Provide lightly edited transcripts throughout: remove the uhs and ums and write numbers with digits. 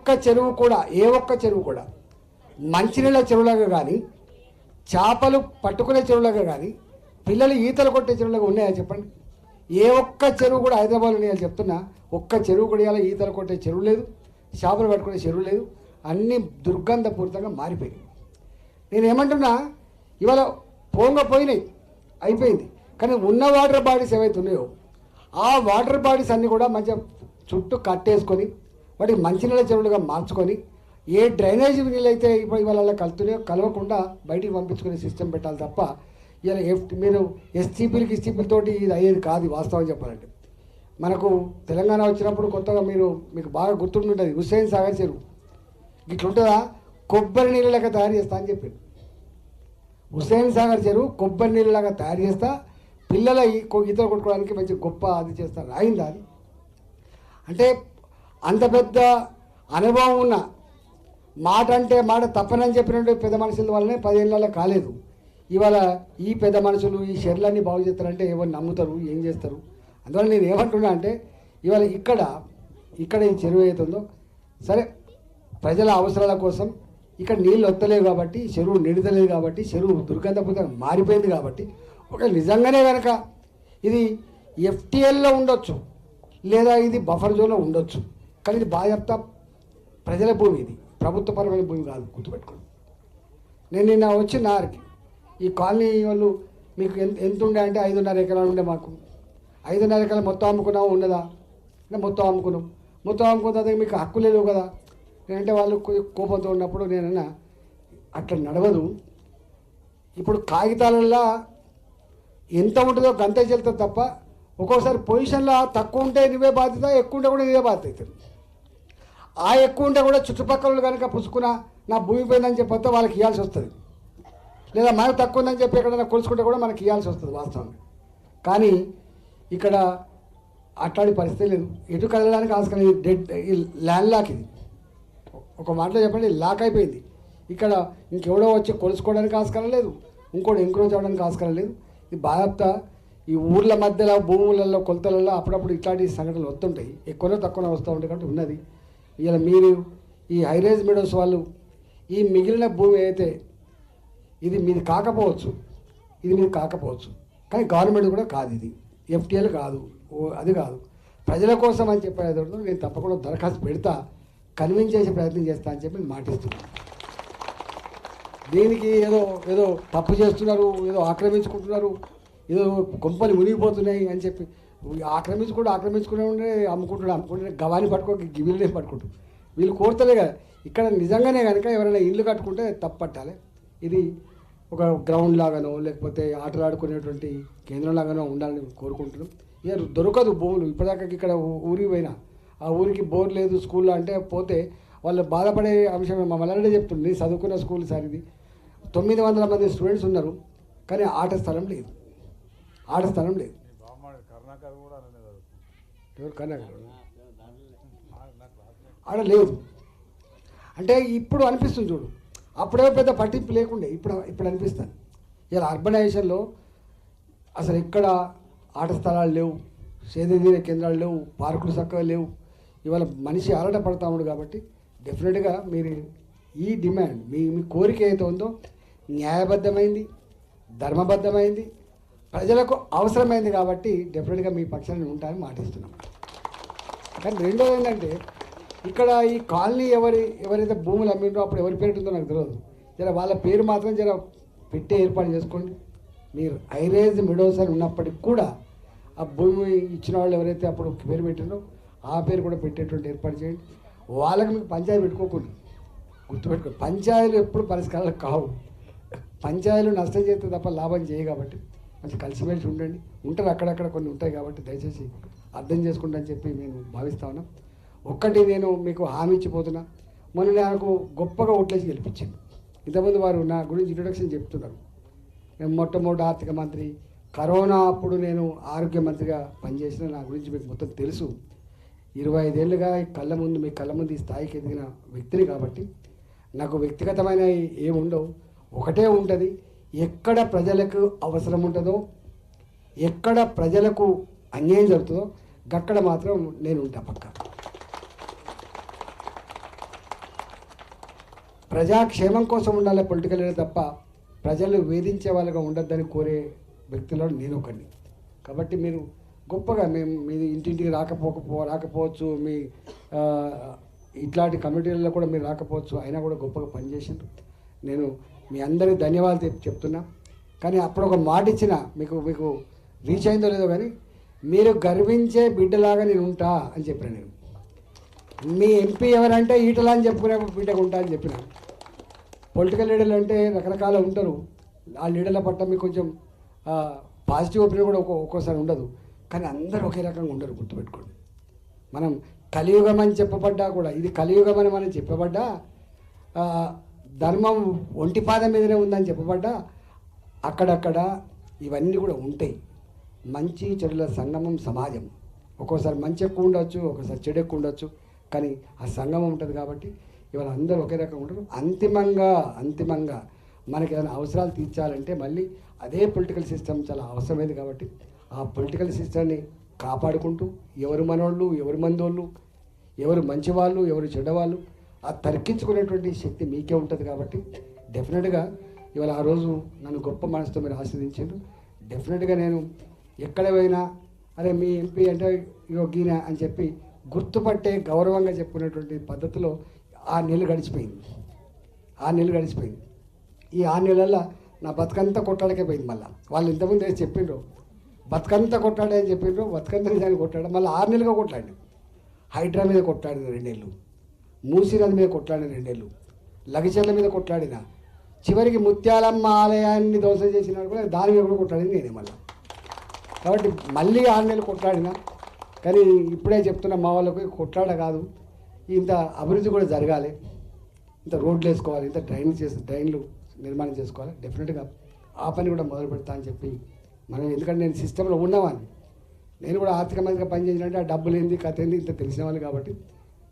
ఒక్క చెరువు కూడా మంచినీళ్ళ చెరువులాగా కానీ చేపలు పట్టుకునే చెరువులాగా కానీ పిల్లలు ఈతలు కొట్టే చెరువులాగా ఉన్నాయా చెప్పండి? ఏ ఒక్క చెరువు కూడా హైదరాబాద్లో ఉన్నాయని చెప్తున్నా. ఒక్క చెరువు కూడా ఇలా ఈతలు కొట్టే చెరువు లేదు, చేపలు పట్టుకునే చెరువు లేదు. అన్నీ దుర్గంధపూరితంగా మారిపోయినాయి. నేను ఏమంటున్నా, ఇవాళ పోయినాయి, అయిపోయింది. కానీ ఉన్న వాటర్ బాడీస్ ఏవైతే ఉన్నాయో ఆ వాటర్ బాడీస్ అన్నీ కూడా మంచిగా చుట్టూ కట్టేసుకొని వాటికి మంచినీళ్ళ చెరువులుగా మార్చుకొని ఏ డ్రైనేజీ నీళ్ళు అయితే ఇవాళ కలుతున్నాయో కలవకుండా బయటికి పంపించుకునే సిస్టమ్ పెట్టాలి తప్ప ఇలా మీరు ఎస్టీపీలకి ఇస్టీపీలతోటి ఇది అయ్యేది కాదు. వాస్తవం చెప్పాలంటే మనకు తెలంగాణ వచ్చినప్పుడు కొత్తగా మీకు బాగా గుర్తుంటుంది హుస్సేన్ సాగర్ చెరువు ఇట్లుంటుందా, కొబ్బరి నీళ్ళలాగా తయారు చేస్తా అని చెప్పాడు. హుస్సేన్ సాగర్ చెరువు కొబ్బరి నీళ్ళలాగా తయారు చేస్తా, పిల్లల ఈతలు కొట్టుకోవడానికి మంచి గొప్ప అది చేస్తారు. అయిందా అది? అంటే అంత పెద్ద అనుభవం ఉన్న మాట అంటే మాట తప్పనని చెప్పినట్టు పెద్ద మనుషుల వల్లనే 10 ఏళ్ళలో కాలేదు. ఇవాళ ఈ పెద్ద మనుషులు ఈ షెర్లన్నీ బాగు చేస్తారంటే ఎవరు నమ్ముతారు, ఏం చేస్తారు? అందువల్ల నేను ఏమంటున్నా అంటే ఇవాళ ఇక్కడ ఈ చెరువు అవుతుందో సరే ప్రజల అవసరాల కోసం ఇక్కడ నీళ్ళు వస్తలేవు కాబట్టి, చెరువు నిడతలేదు కాబట్టి, చెరువు దుర్గంధపూరితంగా మారిపోయింది కాబట్టి, ఒక నిజంగానే కనుక ఇది ఎఫ్టీఎల్లో ఉండొచ్చు లేదా ఇది బఫర్ జోన్లో ఉండొచ్చు, కానీ ఇది బాధ్యత ప్రజల భూమి, ఇది ప్రభుత్వపరమైన భూమి కాదు, గుర్తుపెట్టుకోండి. నేను నిన్న వచ్చి నారికి ఈ కాలనీ వాళ్ళు మీకు ఎంత ఉండే అంటే 5.5 ఎకరాలు ఉండే. మాకు 5.5 ఎకరాలు మొత్తం అమ్ముకున్నాము ఉన్నదా అంటే మొత్తం అమ్ముకున్న మీకు హక్కు లేవు కదా. నేనంటే వాళ్ళు కోపంతో ఉన్నప్పుడు నేనన్నా అట్లా నడవదు. ఇప్పుడు కాగితాలల్లో ఎంత ఉంటుందో గంతే చెల్తుంది తప్ప ఒక్కోసారి పొజిషన్లో తక్కువ ఉంటే నువ్వే బాధ్యత, ఎక్కువ ఉంటే కూడా నువ్వే బాధ్యత అవుతుంది. ఆ ఎక్కువ ఉంటే కూడా చుట్టుపక్కల కనుక పుచ్చుకున్న నా భూమి పోయిందని చెప్పితే వాళ్ళకి ఇవ్వాల్సి వస్తుంది, లేదా మనకు తక్కువ ఉందని చెప్పి ఎక్కడైనా కొలుసుకుంటే కూడా మనకి ఇవ్వాల్సి వస్తుంది వాస్తవంగా. కానీ ఇక్కడ అట్లాంటి పరిస్థితి లేదు, ఎటు కదలడానికి ఆస్కారం లేదు. ఈ ల్యాండ్ లాక్, ఇది ఒక మాటలో చెప్పండి లాక్ అయిపోయింది. ఇక్కడ ఇంకెవడో వచ్చి కొలుసుకోవడానికి ఆస్కారం లేదు, ఇంకోటి ఎంక్రోచ్ అవ్వడానికి ఆస్కారం లేదు. ఇది బాధ్యత ఈ ఊర్ల మధ్యలో భూములలో కొలతలలో అప్పుడప్పుడు ఇట్లాంటి సంఘటనలు వస్తుంటాయి, ఎక్కువనో తక్కువనో వస్తూ ఉంటాయి కాబట్టి ఉన్నది. ఇలా మీరు ఈ హైరేజ్ మీడోస్ వాళ్ళు ఈ మిగిలిన భూమి అయితే ఇది మీది కాకపోవచ్చు, కానీ గవర్నమెంట్ కూడా కాదు, ఇది ఎఫ్టీఎల్ కాదు, అది కాదు, ప్రజల కోసం అని చెప్పేది. నేను తప్పకుండా దరఖాస్తు పెడతా, కన్విన్స్ చేసే ప్రయత్నం చేస్తా అని చెప్పి మాటిస్తున్నాను. దీనికి ఏదో తప్పు చేస్తున్నారు, ఏదో ఆక్రమించుకుంటున్నారు, ఏదో కొంపలు మునిగిపోతున్నాయి అని చెప్పి ఆక్రమించుకునే ఉండే అమ్ముకుంటున్నారు. గవాని గివిలనే పట్టుకుంటారు. వీళ్ళు కోరుతలే కదా. ఇక్కడ నిజంగానే కనుక ఎవరైనా ఇల్లు కట్టుకుంటే తప్పట్టాలి. ఇది ఒక గ్రౌండ్ లాగానో లేకపోతే ఆటలు ఆడుకునేటువంటి కేంద్రం లాగానో ఉండాలని కోరుకుంటున్నాం. ఇక దొరకదు భూములు. ఇప్పటిదాకా ఇక్కడ ఊరికి పోయినా ఆ ఊరికి బోర్ లేదు స్కూల్లో అంటే పోతే వాళ్ళు బాధపడే అంశం మమ్మల్ని చెప్తుంది. నేను చదువుకున్న స్కూల్ సార్ ఇది, 900 మంది స్టూడెంట్స్ ఉన్నారు, కానీ ఆట స్థలం లేదు. ఆడ లేదు అంటే ఇప్పుడు అనిపిస్తుంది చూడు, అప్పుడే పెద్ద పట్టింపు లేకుండే, ఇప్పుడు అనిపిస్తుంది. ఇలా అర్బనైజేషన్లో అసలు ఎక్కడ ఆట స్థలాలు లేవు, సేదతీర కేంద్రాలు లేవు, పార్కులు చక్కగా లేవు. ఇవాళ మనిషి ఆరాట పడతా ఉన్నాడు. కాబట్టి డెఫినెట్గా మీరు ఈ డిమాండ్ మీ కోరిక ఏదైతే ఉందో న్యాయబద్ధమైంది, ధర్మబద్ధమైంది, ప్రజలకు అవసరమైంది. కాబట్టి డెఫినెట్గా మీ పక్షాన్ని ఉంటానని మాటిస్తున్నాం. కానీ రెండోది ఏంటంటే ఇక్కడ ఈ కాలనీ ఎవరైతే భూములు అమ్మిండో అప్పుడు ఎవరి పేరు ఉందో నాకు తెలియదు. జర వాళ్ళ పేరు మాత్రం జర పెట్టే ఏర్పాటు చేసుకోండి. మీరు హైరేజ్ మిడోస్ అని ఉన్నప్పటికి కూడా ఆ భూమి ఇచ్చిన వాళ్ళు ఎవరైతే అప్పుడు పేరు పెట్టిందో ఆ పేరు కూడా పెట్టేటువంటి ఏర్పాటు చేయండి. వాళ్ళకి మీకు పంచాయతీ పెట్టుకోకుండా గుర్తుపెట్టుకో, పంచాయతీలు ఎప్పుడు పరిష్కారాలు కావు. పంచాయతీలు నష్టం చేస్తే తప్ప లాభం చేయ. కాబట్టి మంచి కలిసిమెలిసి ఉండండి. ఉంటారు అక్కడక్కడ కొన్ని ఉంటాయి కాబట్టి దయచేసి అర్థం చేసుకుంటా అని చెప్పి నేను భావిస్తా ఉన్నా. ఒక్కటి నేను మీకు హామీ ఇచ్చిపోతున్నా, మొన్న నాకు గొప్పగా ఓట్లేసి గెలిపించింది. ఇంతకుముందు వారు నా గురించి ఇంట్రొడక్షన్ చెప్తున్నారు. నేను మొట్టమొదటి ఆర్థిక మంత్రి, కరోనా అప్పుడు నేను ఆరోగ్య మంత్రిగా పనిచేసిన, నా గురించి మీకు మొత్తం తెలుసు. 25 ఏళ్ళుగా మీ కళ్ళ ముందు ఈ స్థాయికి ఎదిగిన వ్యక్తిని కాబట్టి నాకు వ్యక్తిగతమైన ఏముండవు. ఒకటే ఉంటుంది, ఎక్కడ ప్రజలకు అవసరం ఉంటుందో, ఎక్కడ ప్రజలకు అన్యాయం జరుగుతుందో అక్కడ మాత్రం నేను ఉంటా పక్క. ప్రజాక్షేమం కోసం ఉండాలి పొలిటికల్ లీడర్ తప్ప ప్రజలు వేధించే వాళ్ళగా ఉండొద్దని కోరే వ్యక్తిలో నేను ఒకడిని. కాబట్టి మీరు గొప్పగా మేము మీ ఇంటింటికి రాకపోవచ్చు, మీ ఇట్లాంటి కమిటీలలో కూడా మీరు రాకపోవచ్చు, అయినా కూడా గొప్పగా పనిచేసిండ్రు. నేను మీ అందరికీ ధన్యవాదాలు చెప్తున్నా. కానీ అప్పుడు ఒక మాట ఇచ్చిన మీకు రీచ్ అయిందో లేదో కానీ మీరు గర్వించే బిడ్డలాగా నేను ఉంటా అని చెప్పిన. నేను మీ ఎంపీ ఎవరంటే ఈటలా అని చెప్పుకునే బిడ్డగా ఉంటా అని చెప్పిన. పొలిటికల్ లీడర్లు అంటే రకరకాల ఉంటారు, ఆ లీడర్ల పట్ల మీకు కొంచెం పాజిటివ్ ఒపీనియన్ కూడా ఒక్కోసారి ఉండదు, కానీ అందరూ ఒకే రకంగా ఉండరు, గుర్తుపెట్టుకోండి. మనం కలియుగం అని చెప్పబడ్డా కూడా ఇది కలియుగం అని మనం చెప్పబడ్డా, ధర్మం ఒంటి పాదం మీదనే ఉందని చెప్పబడ్డా అక్కడక్కడ ఇవన్నీ కూడా ఉంటాయి. మంచి చెడుల సంగమం సమాజం. ఒక్కోసారి మంచి ఎక్కువ ఉండొచ్చు, ఒక్కోసారి చెడు ఎక్కువ ఉండొచ్చు, కానీ ఆ సంగమం ఉంటుంది. కాబట్టి ఇవాళ అందరూ ఒకే రకంగా ఉంటారు. అంతిమంగా మనకి ఏదైనా అవసరాలు తీర్చాలంటే మళ్ళీ అదే పొలిటికల్ సిస్టమ్ చాలా అవసరమైంది. కాబట్టి ఆ పొలిటికల్ సిస్టమ్ని కాపాడుకుంటూ ఎవరు మనోళ్ళు, ఎవరు మందోళ్ళు, ఎవరు మంచివాళ్ళు, ఎవరు చెడ్డవాళ్ళు ఆ తర్కించుకునేటువంటి శక్తి మీకే ఉంటుంది. కాబట్టి డెఫినెట్గా ఇవాళ ఆ రోజు నన్ను గొప్ప మనసుతో మీరు ఆస్వాదించారు. డెఫినెట్గా నేను ఎక్కడ పోయినా అరే మీ ఎంపీ అంటే ఇగో గీన అని చెప్పి గుర్తుపట్టే గౌరవంగా చెప్పుకునేటువంటి పద్ధతిలో 6 నెలలు గడిచిపోయింది. ఈ 6 నెలల్లో నా బతుకంతా కొట్టాడకే పోయింది. మళ్ళీ వాళ్ళు ఇంతకుముందు ఏదో చెప్పిండ్రు, బతుకంతా కొట్టాడే అని చెప్పిండ్రు, బతుకంతా నిజాన్ని కొట్టాడు. మళ్ళీ 6 నెలలుగా కొట్లాడి, హైడ్రా మీద కొట్లాడిన 2 నెలలు, మూసీ నది మీద కొట్లాడిన 2 నెలలు, లగచర్ల మీద కొట్లాడిన, చివరికి ముత్యాలమ్మ ఆలయాన్ని ధ్వంసం చేసినాడు కూడా దాని మీద కూడా కొట్లాడింది నేనే మళ్ళీ. కాబట్టి మళ్ళీ 6 నెలలు కొట్లాడినా. కానీ ఇప్పుడే చెప్తున్నా మా వాళ్ళకి కొట్లాడ కాదు, ఇంత అభివృద్ధి కూడా జరగాలి, ఇంత రోడ్లు వేసుకోవాలి, ఇంత డ్రైన్లు నిర్మాణం చేసుకోవాలి. డెఫినెట్గా ఆ పని కూడా మొదలు పెడతా అని చెప్పి మనం, ఎందుకంటే నేను సిస్టంలో ఉన్నవాడిని, నేను కూడా ఆర్థికమంత్రిగా పనిచేసినట్టే ఆ డబ్బులు ఏంది కథ ఏంది ఇంత తెలిసిన వాళ్ళు. కాబట్టి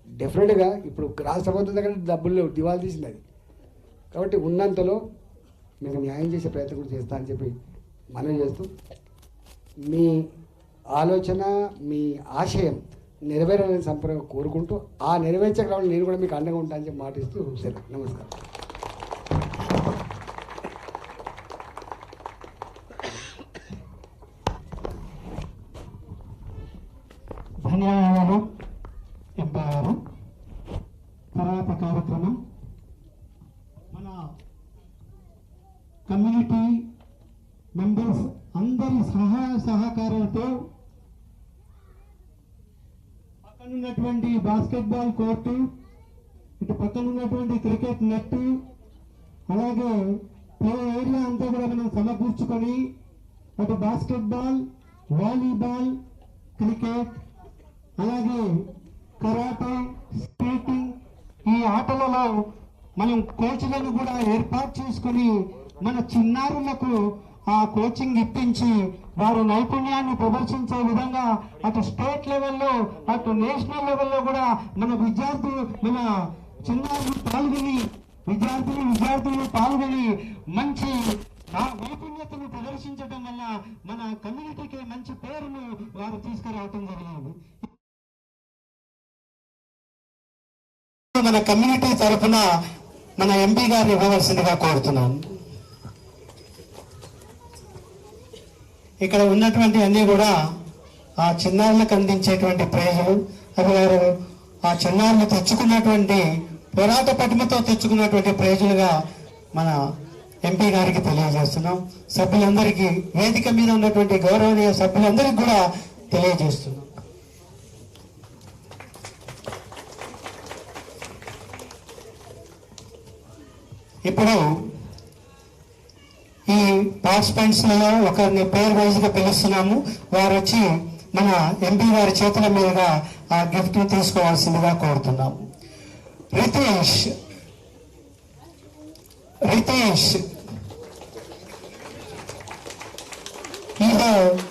డెఫినెట్గా ఇప్పుడు రాష్ట్ర ప్రభుత్వం దగ్గర డబ్బులు దివాళా తీసింది అది. కాబట్టి ఉన్నంతలో మీకు న్యాయం చేసే ప్రయత్నం కూడా చేస్తా అని చెప్పి మనవి చేస్తూ, మీ ఆలోచన మీ ఆశయం నెరవేరాలని సంపూర్ణంగా కోరుకుంటూ ఆ నెరవేర్చే క్రమంలో నేను కూడా మీకు అండగా ఉంటానని చెప్పి మాటిస్తూ సరే నమస్కారం. ధన్యవాదాలు ఎంపీ గారు. తర్వాత కార్యక్రమం మన కమ్యూనిటీ మెంబర్స్ అందరి సహాయ సహకారాలతో పక్కనున్నటువంటి బాస్కెట్బాల్ కోర్టు, ఇటు పక్కనున్నటువంటి క్రికెట్ నెట్, అలాగే ప్లే ఏరియా అంతా కూడా మనం సమకూర్చుకొని అటు బాస్కెట్బాల్, వాలీబాల్, క్రికెట్, అలాగే కరాటే, స్కేటింగ్ ఈ ఆటలలో మనం కోచ్లను కూడా ఏర్పాటు చేసుకుని మన చిన్నారులకు ఆ కోచింగ్ ఇప్పించి వారి నైపుణ్యాన్ని ప్రదర్శించే విధంగా అటు స్టేట్ లెవెల్లో అటు నేషనల్ లెవెల్లో కూడా మన చిన్నారులు పాల్గొని మంచి నైపుణ్యతను ప్రదర్శించడం వల్ల మన కమ్యూనిటీకి మంచి పేరును వారు తీసుకురావటం జరిగింది. మన కమ్యూనిటీ తరఫున మన ఎంపీ గారిని ఇవ్వవలసిందిగా కోరుతున్నాను. ఇక్కడ ఉన్నటువంటి అన్ని కూడా ఆ చిన్నారులకు అందించేటువంటి ప్రైజులు, అవి వారు ఆ చిన్నారులు తెచ్చుకున్నటువంటి పోరాట పటిమతో తెచ్చుకున్నటువంటి ప్రైజులుగా మన ఎంపీ గారికి తెలియజేస్తున్నాం. సభ్యులందరికీ, వేదిక మీద ఉన్నటువంటి గౌరవనీయ సభ్యులందరికీ కూడా తెలియజేస్తున్నాం. ఇప్పుడు ఈ పార్టిసిపెంట్స్ లో ఒకరిని పేరు వైజ్ గా పిలుస్తున్నాము. వారు వచ్చి మన ఎంపీ గారి చేతుల మీదుగా ఆ గిఫ్ట్ తీసుకోవాల్సిందిగా కోరుతున్నాము. రితేష్ ఈరోజు